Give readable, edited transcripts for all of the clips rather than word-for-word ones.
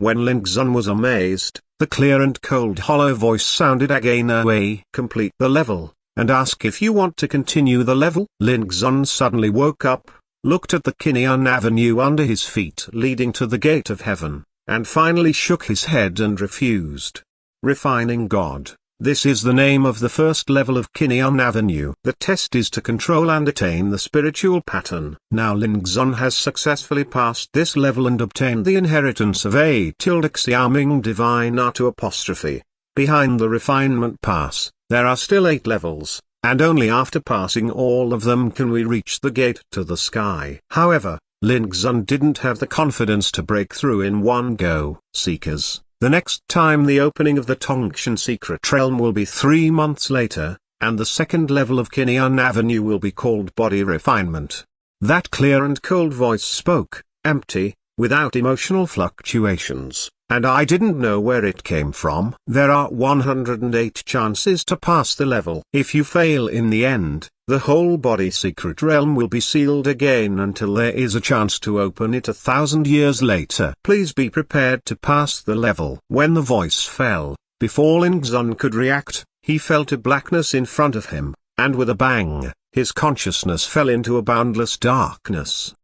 When Ling Xun was amazed, the clear and cold hollow voice sounded again away. Complete the level, and ask if you want to continue the level. Ling Xun suddenly woke up, looked at the Kinyan Avenue under his feet leading to the gate of heaven, and finally shook his head and refused. Refining God. This is the name of the first level of Kinyan Avenue. The test is to control and attain the spiritual pattern. Now Ling Xun has successfully passed this level and obtained the inheritance of A tilde Xiaoming divine R2 Behind the refinement pass, there are still 8 levels, and only after passing all of them can we reach the gate to the sky. However, Ling Xun didn't have the confidence to break through in one go. Seekers. The next time the opening of the Tongshan secret realm will be 3 months later, and the second level of Kinyan Avenue will be called Body Refinement. That clear and cold voice spoke, empty, without emotional fluctuations, and I didn't know where it came from. There are 108 chances to pass the level. If you fail in the end, the whole body secret realm will be sealed again until there is a chance to open it 1,000 years later. Please be prepared to pass the level. When the voice fell, before Ling Xun could react, he felt a blackness in front of him, and with a bang, his consciousness fell into a boundless darkness.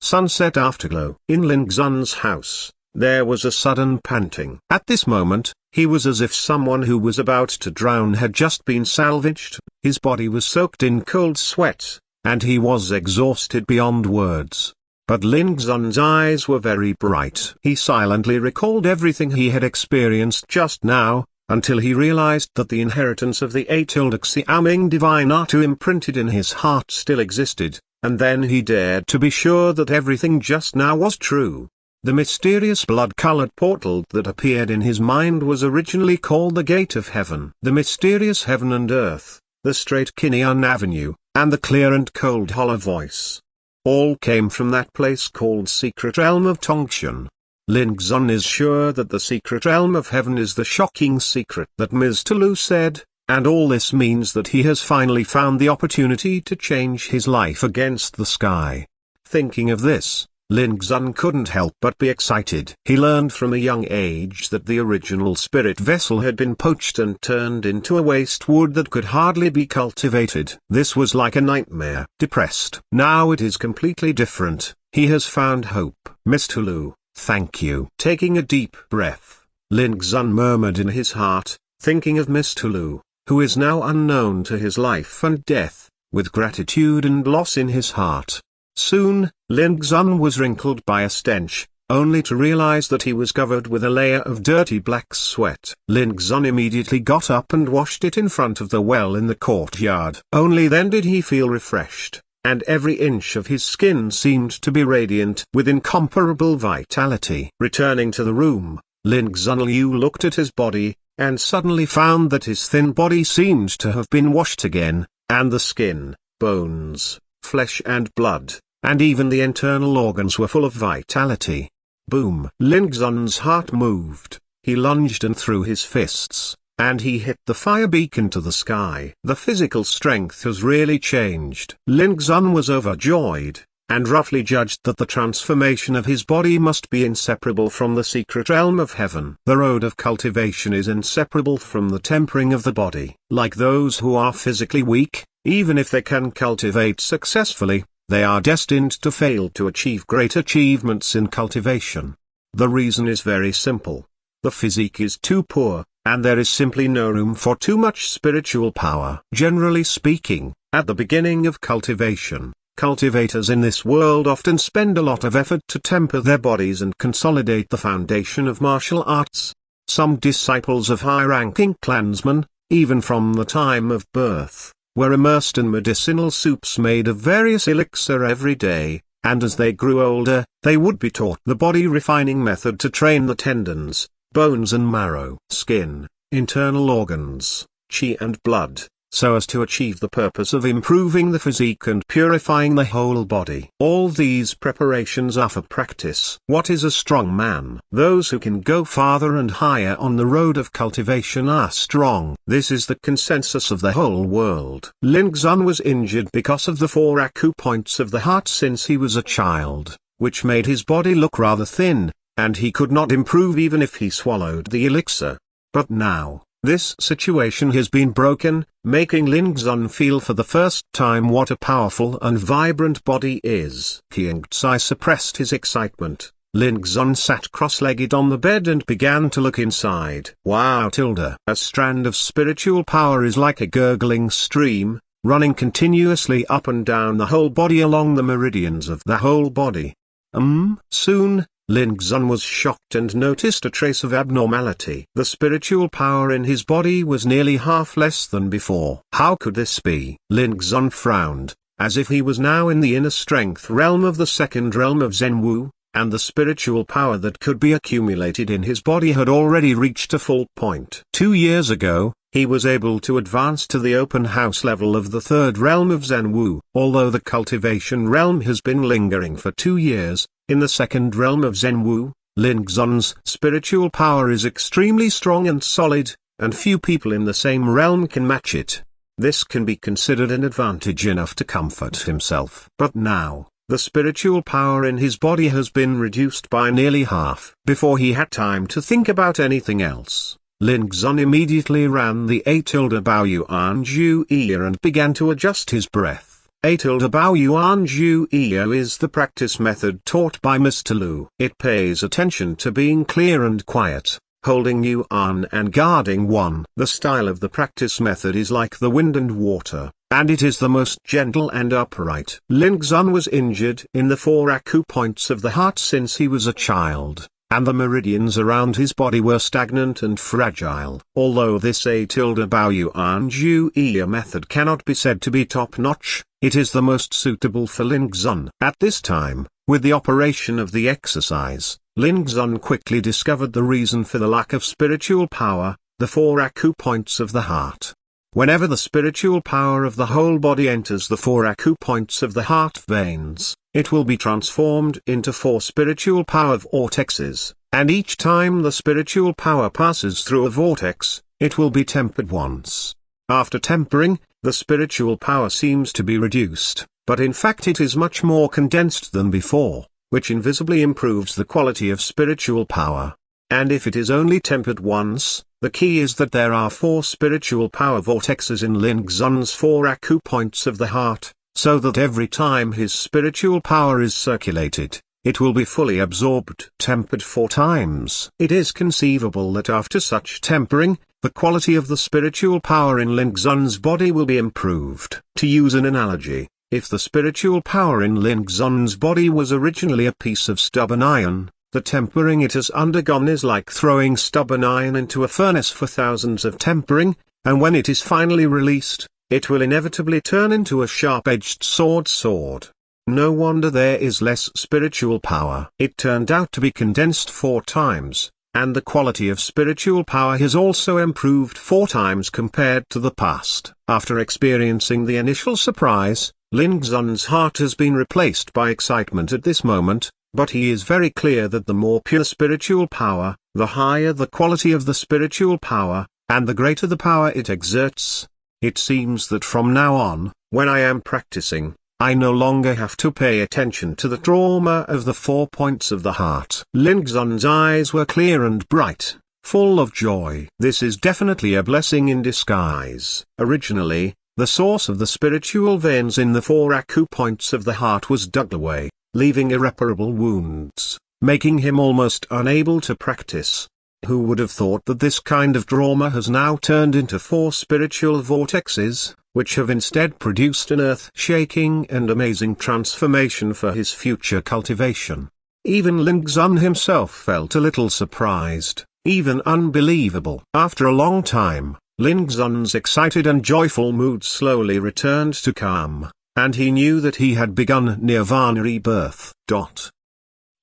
Sunset afterglow. In Ling Xun's house, there was a sudden panting. At this moment, he was as if someone who was about to drown had just been salvaged. His body was soaked in cold sweat, and he was exhausted beyond words. But Ling Xun's eyes were very bright. He silently recalled everything he had experienced just now, until he realized that the inheritance of the A tilde Xiaoming divine R2 imprinted in his heart still existed, and then he dared to be sure that everything just now was true. The mysterious blood-colored portal that appeared in his mind was originally called the Gate of Heaven. The mysterious heaven and earth, the straight Kinyan Avenue, and the clear and cold hollow voice. All came from that place called Secret Realm of Tongshan. Ling Xun is sure that the Secret Realm of Heaven is the shocking secret that Ms. Tolu said, and all this means that he has finally found the opportunity to change his life against the sky. Thinking of this, Ling Xun couldn't help but be excited. He learned from a young age that the original spirit vessel had been poached and turned into a waste wood that could hardly be cultivated. This was like a nightmare. Depressed. Now it is completely different. He has found hope. Miss Tulu, thank you. Taking a deep breath, Ling Xun murmured in his heart, thinking of Miss Tulu, who is now unknown to his life and death, with gratitude and loss in his heart. Soon, Ling Xun was wrinkled by a stench, only to realize that he was covered with a layer of dirty black sweat. Ling Xun immediately got up and washed it in front of the well in the courtyard. Only then did he feel refreshed, and every inch of his skin seemed to be radiant with incomparable vitality. Returning to the room, Ling Xun looked at his body, and suddenly found that his thin body seemed to have been washed again, and the skin, bones, flesh and blood, and even the internal organs were full of vitality. Boom! Ling Xun's heart moved, he lunged and threw his fists, and he hit the fire beacon to the sky. The physical strength has really changed. Ling Xun was overjoyed, and roughly judged that the transformation of his body must be inseparable from the secret realm of heaven. The road of cultivation is inseparable from the tempering of the body. Like those who are physically weak, even if they can cultivate successfully, they are destined to fail to achieve great achievements in cultivation. The reason is very simple. The physique is too poor, and there is simply no room for too much spiritual power. Generally speaking, at the beginning of cultivation, cultivators in this world often spend a lot of effort to temper their bodies and consolidate the foundation of martial arts. Some disciples of high-ranking clansmen, even from the time of birth, were immersed in medicinal soups made of various elixir every day, and as they grew older, they would be taught the body-refining method to train the tendons, bones and marrow, skin, internal organs, chi and blood, so as to achieve the purpose of improving the physique and purifying the whole body. All these preparations are for practice. What is a strong man? Those who can go farther and higher on the road of cultivation are strong. This is the consensus of the whole world. Ling Xun was injured because of the 4 acupoints of the heart since he was a child, which made his body look rather thin, and he could not improve even if he swallowed the elixir. But now, this situation has been broken, making Lin Xun feel for the first time what a powerful and vibrant body is. Qiang Tsai suppressed his excitement. Lin Xun sat cross-legged on the bed and began to look inside. Wow! A strand of spiritual power is like a gurgling stream, running continuously up and down the whole body along the meridians of the whole body. Soon, Lin Xun was shocked and noticed a trace of abnormality. The spiritual power in his body was nearly half less than before. How could this be? Lin Xun frowned, as if he was now in the inner strength realm of the second realm of Zhenwu, and the spiritual power that could be accumulated in his body had already reached a full point. 2 years ago, he was able to advance to the open house level of the third realm of Zhenwu. Although the cultivation realm has been lingering for 2 years, in the second realm of Zhenwu, Lin Xun's spiritual power is extremely strong and solid, and few people in the same realm can match it. This can be considered an advantage enough to comfort himself. But now, the spiritual power in his body has been reduced by nearly half. Before he had time to think about anything else, Lin Xun immediately ran the A Bao Yuan Ju Ear and began to adjust his breath. A Bao Yuan Ju Ear is the practice method taught by Mr. Lu. It pays attention to being clear and quiet, holding Yuan and guarding one. The style of the practice method is like the wind and water, and it is the most gentle and upright. Lin Xun was injured in the 4 acupoints of the heart since he was a child, and the meridians around his body were stagnant and fragile. Although this A Bao Yuan Ju Ear method cannot be said to be top-notch, it is the most suitable for Lin Xun. At this time, with the operation of the exercise, Lin Xun quickly discovered the reason for the lack of spiritual power, the 4 acupoints of the heart. Whenever the spiritual power of the whole body enters the 4 acupoints of the heart veins, it will be transformed into 4 spiritual power vortexes, and each time the spiritual power passes through a vortex, it will be tempered once. After tempering, the spiritual power seems to be reduced, but in fact it is much more condensed than before, which invisibly improves the quality of spiritual power. And if it is only tempered once, the key is that there are 4 spiritual power vortexes in Lin Xun's 4 acupoints of the heart, so that every time his spiritual power is circulated, it will be fully absorbed. Tempered 4 times. It is conceivable that after such tempering, the quality of the spiritual power in Lin Xun's body will be improved. To use an analogy, if the spiritual power in Lin Xun's body was originally a piece of stubborn iron, the tempering it has undergone is like throwing stubborn iron into a furnace for thousands of tempering, and when it is finally released, it will inevitably turn into a sharp-edged sword. No wonder there is less spiritual power. It turned out to be condensed 4 times, and the quality of spiritual power has also improved 4 times compared to the past. After experiencing the initial surprise, Lin Xun's heart has been replaced by excitement at this moment, but he is very clear that the more pure spiritual power, the higher the quality of the spiritual power, and the greater the power it exerts. It seems that from now on, when I am practicing, I no longer have to pay attention to the trauma of the 4 points of the heart. Lin Xun's eyes were clear and bright, full of joy. This is definitely a blessing in disguise. Originally, the source of the spiritual veins in the 4 acupoints of the heart was dug away, leaving irreparable wounds, making him almost unable to practice. Who would have thought that this kind of trauma has now turned into 4 spiritual vortexes, which have instead produced an earth-shaking and amazing transformation for his future cultivation. Even Lin Xun himself felt a little surprised, even unbelievable. After a long time, Lin Xun's excited and joyful mood slowly returned to calm, and he knew that he had begun nirvana rebirth.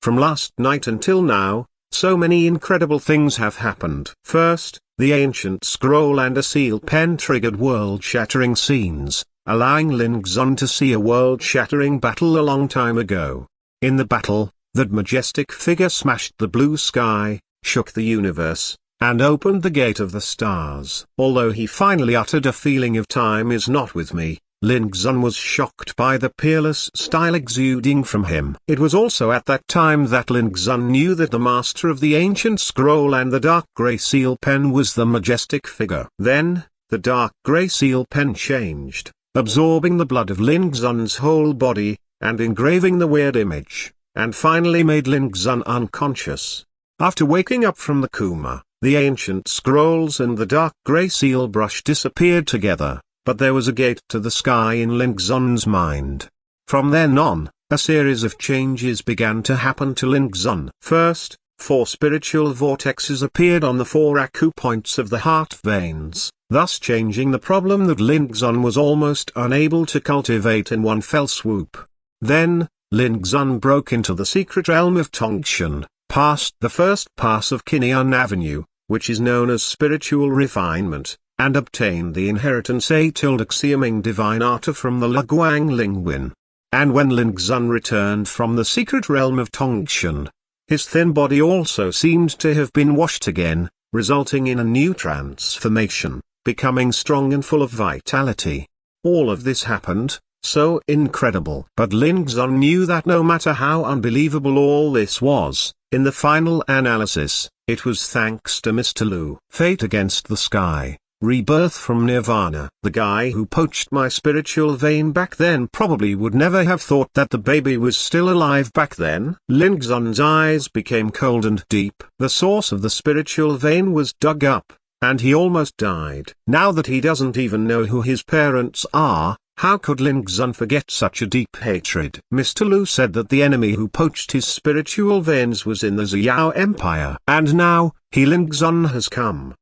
From last night until now, so many incredible things have happened. First, the ancient scroll and a seal pen triggered world-shattering scenes, allowing Lin Xun to see a world-shattering battle a long time ago. In the battle, that majestic figure smashed the blue sky, shook the universe, and opened the gate of the stars. Although he finally uttered a feeling of time is not with me, Lin Xun was shocked by the peerless style exuding from him. It was also at that time that Lin Xun knew that the master of the ancient scroll and the dark grey seal pen was the majestic figure. Then, the dark grey seal pen changed, absorbing the blood of Lin Xun's whole body, and engraving the weird image, and finally made Lin Xun unconscious. After waking up from the coma, the ancient scrolls and the dark grey seal brush disappeared together, but there was a gate to the sky in Lin Xun's mind. From then on, a series of changes began to happen to Lin Xun. First, 4 spiritual vortexes appeared on the 4 acupoints of the heart veins, thus changing the problem that Lin Xun was almost unable to cultivate in one fell swoop. Then, Lin Xun broke into the secret realm of Tongshan, passed the first pass of Kinyan Avenue, which is known as spiritual refinement, and obtained the inheritance Xiaming divine art from the Laguang Lingwin. And when Lin Xun returned from the secret realm of Tongshan, his thin body also seemed to have been washed again, resulting in a new transformation, becoming strong and full of vitality. All of this happened, so incredible. But Lin Xun knew that no matter how unbelievable all this was, in the final analysis, it was thanks to Mr. Lu. Fate against the sky. Rebirth from Nirvana. The guy who poached my spiritual vein back then probably would never have thought that the baby was still alive back then. Lin Xun's eyes became cold and deep. The source of the spiritual vein was dug up, and he almost died. Now that he doesn't even know who his parents are, how could Lin Xun forget such a deep hatred? Mr. Lu said that the enemy who poached his spiritual veins was in the Ziyao Empire. And now, Lin Xun has come.